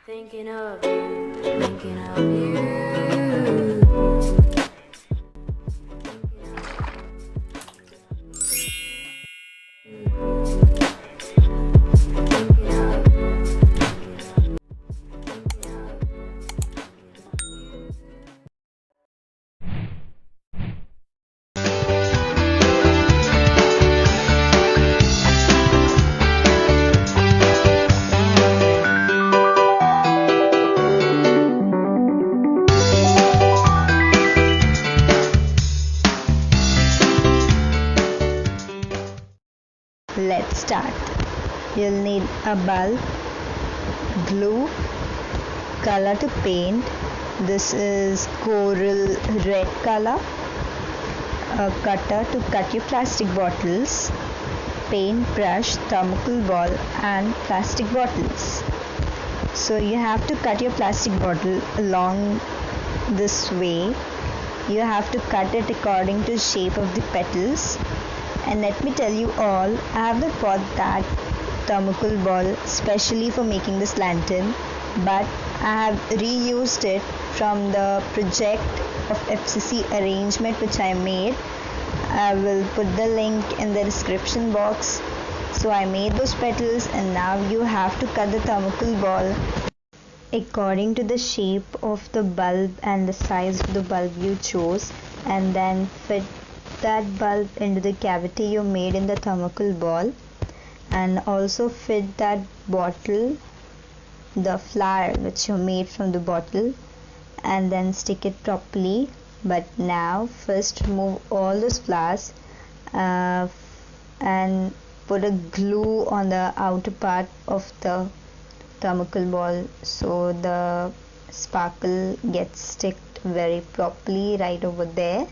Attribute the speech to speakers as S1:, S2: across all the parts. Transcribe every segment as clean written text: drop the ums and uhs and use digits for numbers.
S1: Thinking of you, thinking of you.
S2: Let's start. You'll need a bulb, glue, color to paint. This is coral red color, a cutter to cut your plastic bottles, paint brush, thermocol ball and plastic bottles. So you have to cut your plastic bottle along this way. You have to cut it according to shape of the petals. And let me tell you all, I haven't bought that thermocol ball specially for making this lantern, but I have reused it from the project of FCC arrangement which I made. I will put the link in the description box. So I made those petals, and now you have to cut the thermocol ball according to the shape of the bulb and the size of the bulb you chose, and then fit that bulb into the cavity you made in the thermocol ball, and also fit that bottle, the flower which you made from the bottle, and then stick it properly. But now first remove all those flowers and put a glue on the outer part of the thermocol ball so the sparkle gets sticked very properly right over there.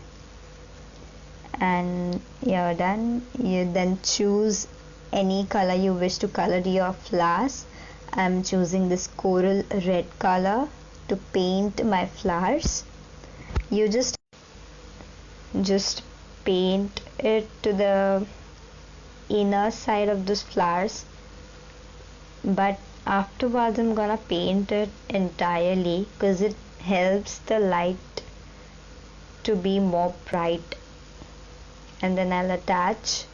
S2: And you're done. You then choose any color you wish to color your flowers. I'm choosing this coral red color to paint my flowers. You just paint it to the inner side of those flowers, but afterwards I'm gonna paint it entirely because it helps the light to be more bright. And then I'll attach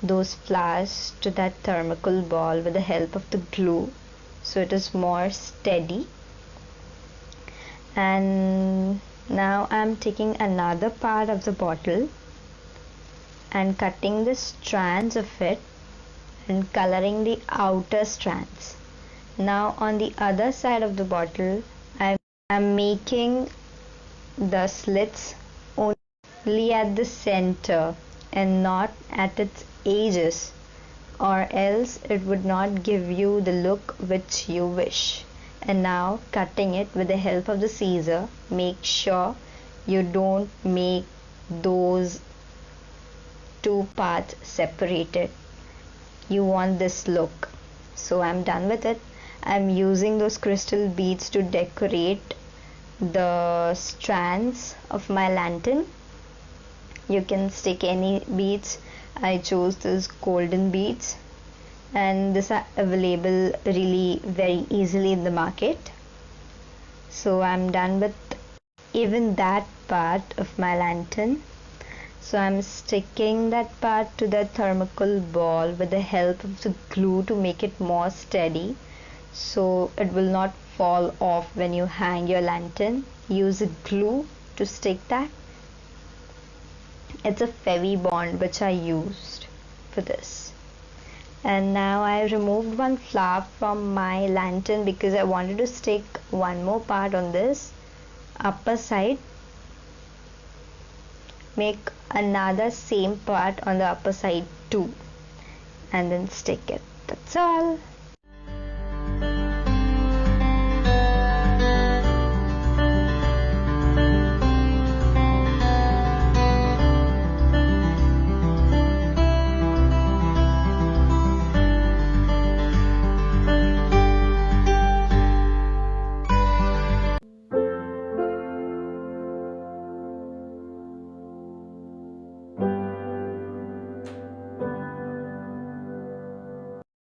S2: those flowers to that thermocol ball with the help of the glue so it is more steady. And now I'm taking another part of the bottle and cutting the strands of it and coloring the outer strands. Now on the other side of the bottle I'm making the slits only at the center and not at its edges, or else it would not give you the look which you wish. And now cutting it with the help of the scissor, make sure you don't make those two parts separated. You want this look. So I'm done with it. I'm using those crystal beads to decorate the strands of my lantern. You can stick any beads. I chose this golden beads, and these are available really very easily in the market. So I'm done with even that part of my lantern. So I'm sticking that part to the thermocol ball with the help of the glue to make it more steady, so it will not fall off when you hang your lantern. Use a glue to stick that. It's a Fevibond which I used for this. And now I removed one flower from my lantern because I wanted to stick one more part on this upper side. Make another same part on the upper side too, and then stick it. That's all.